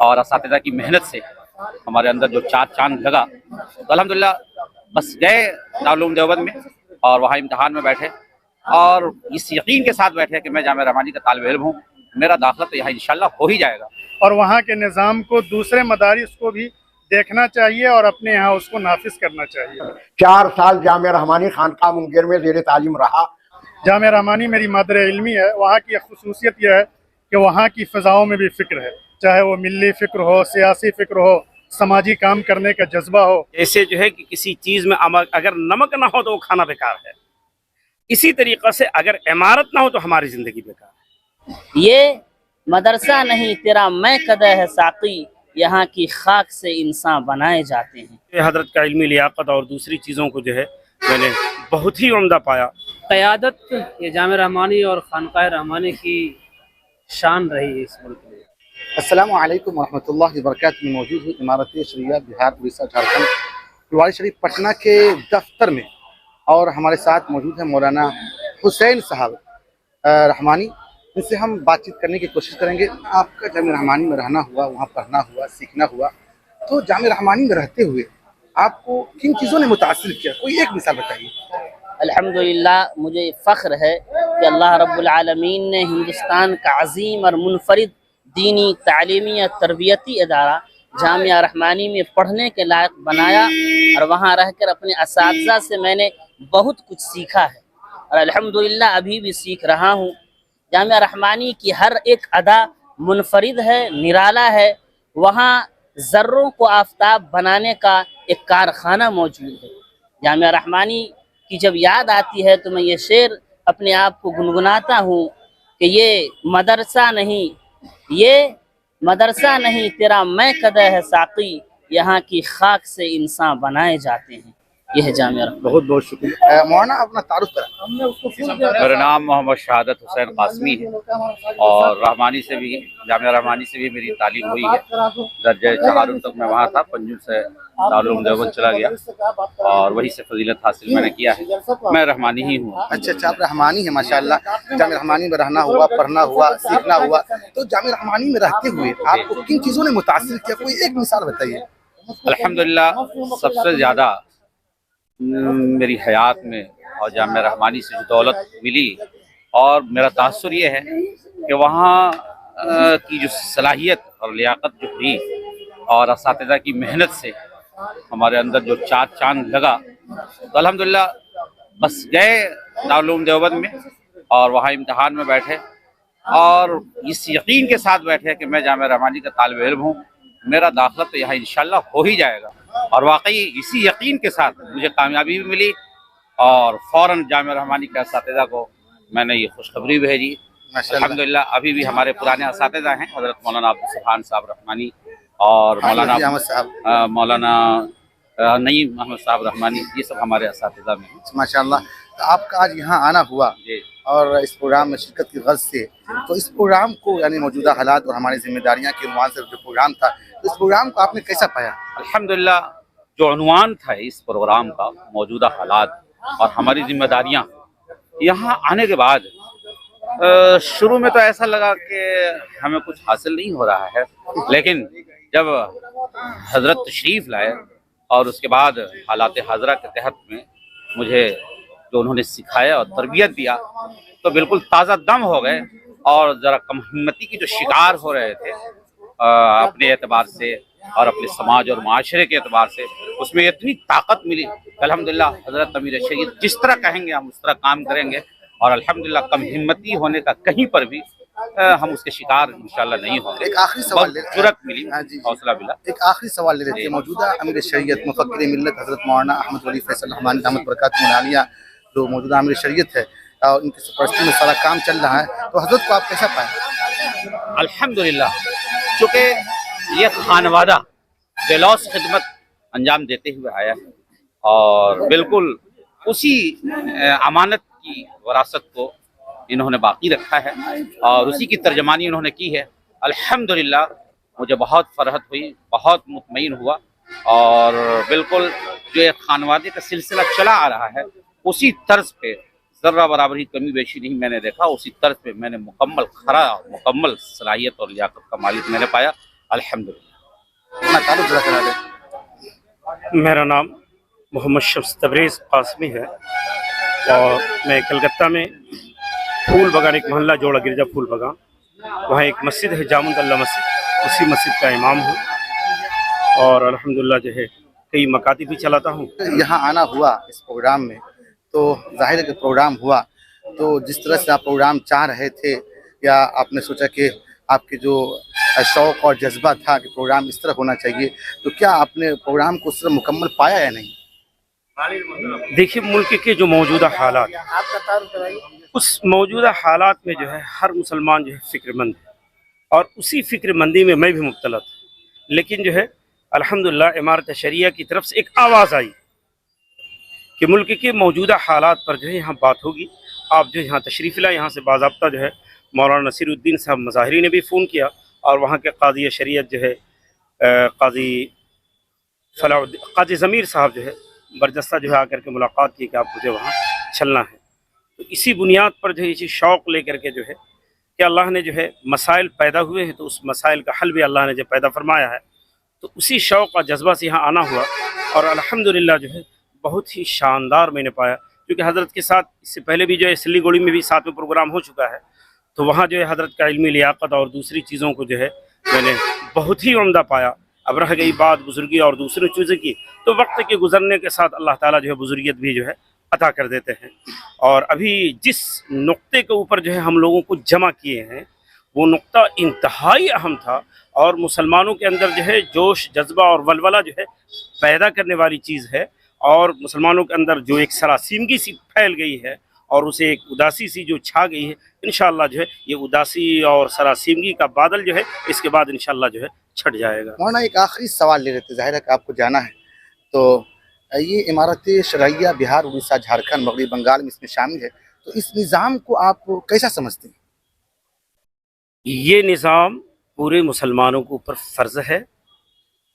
اور اساتذہ کی محنت سے ہمارے اندر جو چار چاند لگا تو الحمدللہ بس گئے دارالعلوم دیوبند میں اور وہاں امتحان میں بیٹھے اور اس یقین کے ساتھ بیٹھے کہ میں جامعہ رحمانی کا طالب علم ہوں، میرا داخلہ تو یہاں انشاءاللہ ہو ہی جائے گا۔ اور وہاں کے نظام کو دوسرے مدارس کو بھی دیکھنا چاہیے اور اپنے یہاں اس کو نافذ کرنا چاہیے۔ 4 سال جامعہ رحمانی خانقاہ منگر میں زیر تعلیم رہا۔ جامعہ رحمانی میری مادر علمی ہے، وہاں کی خصوصیت یہ ہے کہ وہاں کی فضاؤں میں بھی فکر ہے، چاہے وہ ملی فکر ہو، سیاسی فکر ہو، سماجی کام کرنے کا جذبہ ہو۔ ایسے جو ہے کہ کسی چیز میں اگر نمک نہ ہو تو وہ کھانا بیکار ہے، اسی طریقے سے اگر عمارت نہ ہو تو ہماری زندگی بیکار ہے۔ یہ مدرسہ نہیں تیرا میں قدح ہے ساقی، یہاں کی خاک سے انسان بنائے جاتے ہیں۔ حضرت کا علمی لیاقت اور دوسری چیزوں کو جو ہے میں نے بہت ہی عمدہ پایا۔ قیادت یہ جامعہ رحمانی اور خانقاہ رحمانی کی شان رہی ہے اس ملک میں۔ السلام علیکم ورحمۃ اللہ وبرکاتہ۔ میں موجود ہوں عمارت شریعہ بہار اڑیسہ جھارکھنڈ پھلواری شریف پٹنہ کے دفتر میں، اور ہمارے ساتھ موجود ہیں مولانا حسین صاحب رحمانی۔ ان سے ہم بات چیت کرنے کی کوشش کریں گے۔ آپ کا جامعہ رحمانی میں رہنا ہوا، وہاں پڑھنا ہوا، سیکھنا ہوا، تو جامعہ رحمانی میں رہتے ہوئے آپ کو کن چیزوں نے متاثر کیا؟ کوئی ایک مثال بتائیے۔ الحمدللہ مجھے فخر ہے کہ اللہ رب العالمین نے ہندوستان کا عظیم اور منفرد دینی تعلیمی اور تربیتی ادارہ جامعہ رحمانی میں پڑھنے کے لائق بنایا، اور وہاں رہ کر اپنے اساتذہ سے میں نے بہت کچھ سیکھا ہے، اور الحمدللہ ابھی بھی سیکھ رہا ہوں۔ جامعہ رحمانی کی ہر ایک ادا منفرد ہے، نرالا ہے۔ وہاں ذروں کو آفتاب بنانے کا ایک کارخانہ موجود ہے۔ جامعہ رحمانی کی جب یاد آتی ہے تو میں یہ شعر اپنے آپ کو گنگناتا ہوں کہ یہ مدرسہ نہیں تیرا میں قدح ہے ساقی، یہاں کی خاک سے انسان بنائے جاتے ہیں۔ یہ ہے جامعہ رحمانی۔ بہت بہت شکریہ۔ مولانا اپنا تعارف کریں۔ میرا نام محمد شہادت حسین قاسمی ہے اور رحمانی سے بھی جامعہ رحمانی سے بھی میری تعلیم ہوئی ہے۔ درجہ چہارم تک میں وہاں تھا، پنجم سے دارالعلوم دیوبند چلا گیا اور وہیں سے فضیلت حاصل میں نے کیا ہے۔ میں رحمانی ہی ہوں۔ اچھا، آپ رحمانی ہیں ماشاءاللہ۔ جامعہ رحمانی میں رہنا ہوا، پڑھنا ہوا، سیکھنا ہوا، تو جامعہ رحمانی میں رہتے ہوئے آپ کو کن چیزوں نے متاثر کیا؟ کوئی ایک مثال بتائیے۔ الحمدللہ سب سے زیادہ میری حیات میں اور جامعہ رحمانی سے جو دولت ملی اور میرا تاثر یہ ہے کہ وہاں کی جو صلاحیت اور لیاقت جو ہوئی اور اساتذہ کی محنت سے ہمارے اندر جو چار چاند لگا تو الحمدللہ بس گئے دارالعلوم دیوبند میں اور وہاں امتحان میں بیٹھے اور اس یقین کے ساتھ بیٹھے کہ میں جامعہ رحمانی کا طالب علم ہوں، میرا داخلہ تو یہاں انشاءاللہ ہو ہی جائے گا۔ اور واقعی اسی یقین کے ساتھ مجھے کامیابی بھی ملی اور فوراً جامعہ رحمانی کے اساتذہ کو میں نے یہ خوشخبری بھیجی۔ الحمدللہ ابھی بھی ہمارے پرانے اساتذہ ہیں، حضرت مولانا عبدالسبحان صاحب رحمانی اور مولانا نعیم محمد صاحب رحمانی، یہ سب ہمارے اساتذہ میں ہیں۔ ماشاءاللہ۔ آپ کا آج یہاں آنا ہوا اور اس پروگرام میں شرکت کی غرض سے، تو اس پروگرام کو یعنی موجودہ حالات اور ہماری ذمہ داریاں کے عنوان سے جو پروگرام تھا، اس پروگرام کو آپ نے کیسا پایا؟ الحمدللہ جو عنوان تھا اس پروگرام کا، موجودہ حالات اور ہماری ذمہ داریاں، یہاں آنے کے بعد شروع میں تو ایسا لگا کہ ہمیں کچھ حاصل نہیں ہو رہا ہے، لیکن جب حضرت تشریف لائے اور اس کے بعد حالات حاضرہ کے تحت میں مجھے جو انہوں نے سکھایا اور تربیت دیا تو بالکل تازہ دم ہو گئے، اور ذرا کم ہمتی کی جو شکار ہو رہے تھے اپنے اعتبار سے اور اپنے سماج اور معاشرے کے اعتبار سے، اس میں اتنی طاقت ملی۔ الحمدللہ حضرت امیر شریعت جس طرح کہیں گے ہم اس طرح کام کریں گے، اور الحمدللہ کم ہمتی ہونے کا کہیں پر بھی ہم اس کے شکار انشاءاللہ نہیں ہوں گے۔ ایک آخری سوال جرأت ملی، حوصلہ ملا۔ ایک آخری سوال لے لیتے ہیں۔ موجودہ امیر شریعت مفکر ملت حضرت مولانا احمد ولی فیصل رحمانی دامت برکاتہ العالیہ جو موجودہ امیر شریعت ہے اور ان کی سرپرستی میں سارا کام چل رہا ہے، تو حضرت کو آپ کیسا پائیں؟ الحمدللہ چونکہ یہ خانوادہ بے لوث خدمت انجام دیتے ہوئے آیا ہے اور بالکل اسی امانت کی وراثت کو انہوں نے باقی رکھا ہے اور اسی کی ترجمانی انہوں نے کی ہے۔ الحمدللہ مجھے بہت فرحت ہوئی، بہت مطمئن ہوا، اور بالکل جو ایک خانوادے کا سلسلہ چلا آ رہا ہے اسی طرز پہ ذرہ برابر ہی کمی بیشی نہیں میں نے دیکھا، اسی طرز پہ میں نے مکمل صلاحیت اور لیاقت کا مالک میں نے پایا، अल्हम्दुलिल्लाह। अपना ताल्लुक जरा करा दें। मेरा नाम मोहम्मद शम्स तबरेज़ कासमी है और मैं कलकत्ता में फूल बगान, एक मोहल्ला जोड़ा गिरजा फूल बगान, वहाँ एक मस्जिद है जामुन-अल्लाह मस्जिद, उसी मस्जिद का इमाम हूँ और अल्हम्दुलिल्लाह जो है कई मकातिब भी चलाता हूँ। यहाँ आना हुआ इस प्रोग्राम में, तो जाहिर है कि प्रोग्राम हुआ तो जिस तरह से आप प्रोग्राम चाह रहे थे, या आपने सोचा कि आपके जो शौक़ और जज्बा था कि प्रोग्राम इस तरह होना चाहिए, तो क्या आपने प्रोग्राम को उस तरह मुकम्मल पाया या नहीं? देखिए, मुल्क के जो मौजूदा हालात, उस मौजूदा हालात में जो है हर मुसलमान जो है फ़िक्रमंद है और उसी फ़िक्रमंदी में मैं भी मुब्तला था, लेकिन जो है अल्हम्दुलिल्लाह इमारत शरिया की तरफ से एक आवाज़ आई कि मुल्क के मौजूदा हालात पर जो है यहाँ बात होगी। आप जो यहाँ तशरीफ़ लाए, यहाँ से बाज़ाब्ता जो है मौलाना नसीरुद्दीन साहब मज़ाहिरी ने भी फ़ोन किया और वहाँ के काज़ी शरीयत जो है काज़ी ज़मीर साहब जो है बरजस्ता जो है आकर के मुलाकात की कि आप मुझे वहाँ चलना है। तो इसी बुनियाद पर जो है इसी शौक़ लेकर के जो है कि अल्लाह ने जो है मसाइल पैदा हुए हैं, तो उस मसाइल का हल भी अल्लाह ने जो पैदा फरमाया है, तो उसी शौक़ और जज्बा से यहाँ आना हुआ और अल्हम्दुलिल्लाह जो है बहुत ही शानदार मैंने पाया, क्योंकि हज़रत के साथ इससे पहले भी जो है सिलीगुड़ी में भी साथ में प्रोग्राम हो चुका है, तो वहाँ जो है हज़रत का इल्मी लियाकत और दूसरी चीज़ों को जो है मैंने बहुत ही उम्दा पाया। अब रह गई बात बुजुर्गी और दूसरी चीज़ों की, तो वक्त के गुजरने के साथ अल्लाह ताला जो है बुजुर्गियत भी जो है अता कर देते हैं। और अभी जिस नुक्ते के ऊपर जो है हम लोगों को जमा किए हैं, वो नुक्ता इंतहाई अहम था और मुसलमानों के अंदर जो है जोश, जज्बा और वलवला जो है पैदा करने वाली चीज़ है, और मुसलमानों के अंदर जो एक सरासीमगी सी फैल गई है और उसे एक उदासी सी जो छा गई है, इंशाअल्लाह जो है ये उदासी और सरासीमगी का बादल जो है इसके बाद इंशाअल्लाह जो है छट जाएगा। मौलाना, एक आखिरी सवाल ले लेते, ज़ाहिर है कि आपको जाना है, तो ये इमारत शरिया बिहार, उड़ीसा, झारखंड, मगरबी बंगाल में इसमें शामिल है, तो इस निज़ाम को आप कैसा समझते हैं? ये निज़ाम पूरे मुसलमानों के ऊपर फ़र्ज़ है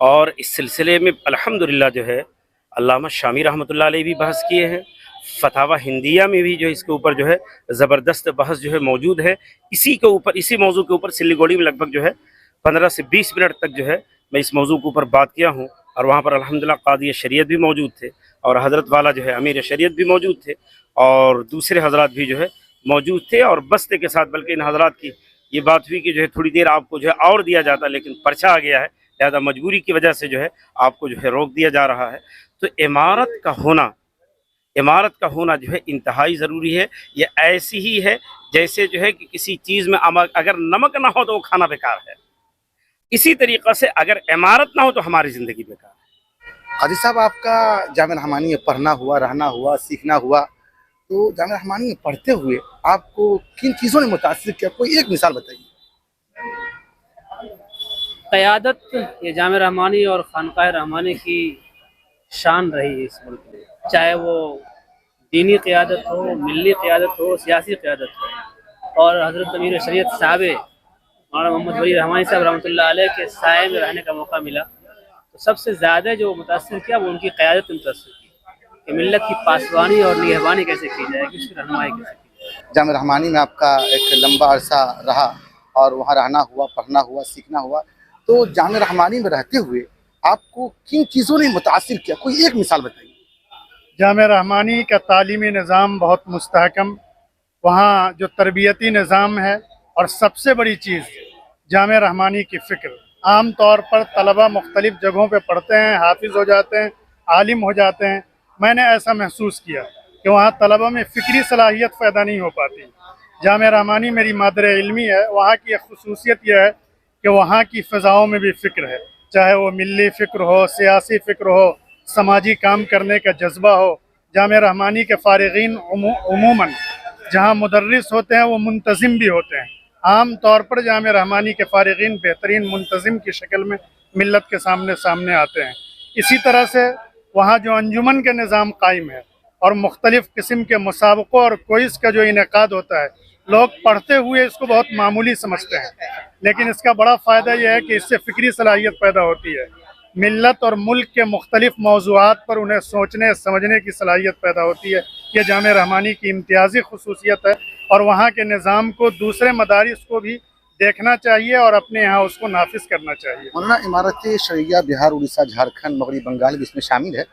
और इस सिलसिले में अल्हम्दुलिल्लाह जो है अल्लामा शामी रहमतुल्लाह अलैह भी बहस किए हैं, फतावा हिंदिया में भी जो है इसके ऊपर जो है ज़बरदस्त बहस जो है मौजूद है। इसी के ऊपर, इसी मौजू के ऊपर सिलीगुड़ी में लगभग जो है 15 से 20 मिनट तक जो है मैं इस मौजू के ऊपर बात किया हूँ और वहाँ पर अल्हम्दुलिल्लाह कादी शरीयत भी मौजूद थे और हज़रत वाला जो है अमीर शरीयत भी मौजूद थे और दूसरे हज़रात भी जो है मौजूद थे। और बस्ते के साथ बल्कि इन हज़रात की ये बात हुई कि जो है थोड़ी देर आपको जो है और दिया जाता, लेकिन पर्चा आ गया है, लिहाजा मजबूरी की वजह से जो है आपको जो है रोक दिया जा रहा है। तो इमारत का होना जो है इंतहाई ज़रूरी है। ये ऐसी ही है जैसे जो है कि किसी चीज़ में अगर नमक ना हो तो वो खाना बेकार है, इसी तरीक़े से अगर इमारत ना हो तो हमारी ज़िंदगी बेकार है। काजी साहब, आपका जामिया रहमानी में पढ़ना हुआ, रहना हुआ, सीखना हुआ, तो जामिया रहमानी में पढ़ते हुए आपको किन चीज़ों ने मुतासिर किया, कोई एक मिसाल बताइए। क़यादत ये जामिया रहमानी और खानकाह रहमानी की शान रही है इस मुल्क में, चाहे वो दीनी क़यादत हो, मिली क़यादत हो, सियासी क़यादत हो। और हज़रत अमीर शरीयत साहब मौलाना मोहम्मद वली रहमानी साहब रहमतुल्लाह अलैह के साए में रहने का मौका मिला, तो सबसे ज़्यादा जो मुतासिर किया वो उनकी क़यादत मुतासिर की कि मिल्लत की पासवानी और निगहबानी कैसे की जाएगी, उसकी रहनुमाई कैसे की जाएगी। जामिया रहमानी में आपका एक लंबा अरसा रहा और वहाँ रहना हुआ, पढ़ना हुआ, सीखना हुआ, तो जामिया रहमानी में रहते हुए आपको किन चीज़ों ने मुतासिर किया, कोई एक मिसाल बताइए। जामिया रहमानी का तालीमी निज़ाम बहुत मुस्तहकम, वहाँ जो तरबियती निज़ाम है, और सबसे बड़ी चीज़ जामिया रहमानी की फ़िक्र। आम तौर पर तलबा मुख्तलिफ़ जगहों पे पढ़ते हैं, हाफिज़ हो जाते हैं, आलिम हो जाते हैं। मैंने ऐसा महसूस किया कि वहाँ तलबा में फ़िक्री सलाहियत पैदा नहीं हो पाती। जामिया रहमानी मेरी मादरे इल्मी है, वहाँ की एक ख़ुसूसियत यह है कि वहाँ की फ़िज़ाओं में भी फ़िक्र है, चाहे वो मिली फ़िक्र हो, सियासी फ़िक्र हो, समाजी काम करने का जज्बा हो। जामिया रहमानी के फ़ारिग़ीन उमूमन जहाँ मुदर्रिस होते हैं वो मुंतज़िम भी होते हैं। आम तौर पर जामिया रहमानी के फ़ारिग़ीन बेहतरीन मुंतज़िम की शक्ल में मिल्लत के सामने आते हैं। इसी तरह से वहाँ जो अंजुमन के निज़ाम कायम है और मुख्तलिफ़ किस्म के मुसाबक़ों और क्विज़ का जो इनेकाद होता है, लोग पढ़ते हुए इसको बहुत मामूली समझते हैं, लेकिन इसका बड़ा फ़ायदा यह है कि इससे फ़िक्री सलाहियत पैदा होती है। मिल्लत और मुल्क के मुख्तलिफ़ मौज़ूआत पर उन्हें सोचने समझने की सलाहियत पैदा होती है। यह जामिया रहमानी की इम्तियाज़ी ख़ुसूसियत है और वहाँ के निज़ाम को दूसरे मदारिस को भी देखना चाहिए और अपने यहाँ उसको नाफिज करना चाहिए। मौलाना इमारत शरिया बिहार, उड़ीसा, झारखंड, मगरबी बंगाल भी इसमें शामिल है,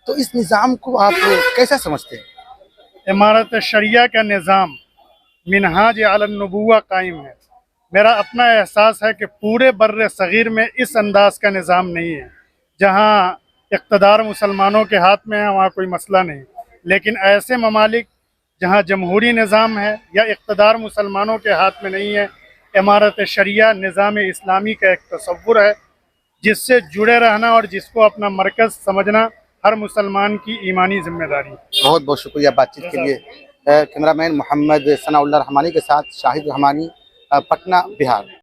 तो इस निज़ाम को आप कैसा समझते हैं? इमारत शरिया का निज़ाम मिनहाज अलन नबुव्वा कायम है। मेरा अपना एहसास है कि पूरे बर्र सगीर में इस अंदाज का निज़ाम नहीं है। जहाँ इक़्तिदार मुसलमानों के हाथ में है वहाँ कोई मसला नहीं, लेकिन ऐसे ममालिक जहाँ जमहूरी निज़ाम है या इक़्तिदार मुसलमानों के हाथ में नहीं है, इमारत शरिया निज़ाम इस्लामी का एक तसव्वुर है जिससे जुड़े रहना और जिसको अपना मरकज़ समझना हर मुसलमान की ईमानी जिम्मेदारी है। बहुत बहुत शुक्रिया बातचीत के लिए। कैमरामैन मोहम्मद सनाउल्लाह रहमानी के साथ शाहिद रहमानी, पटना, बिहार।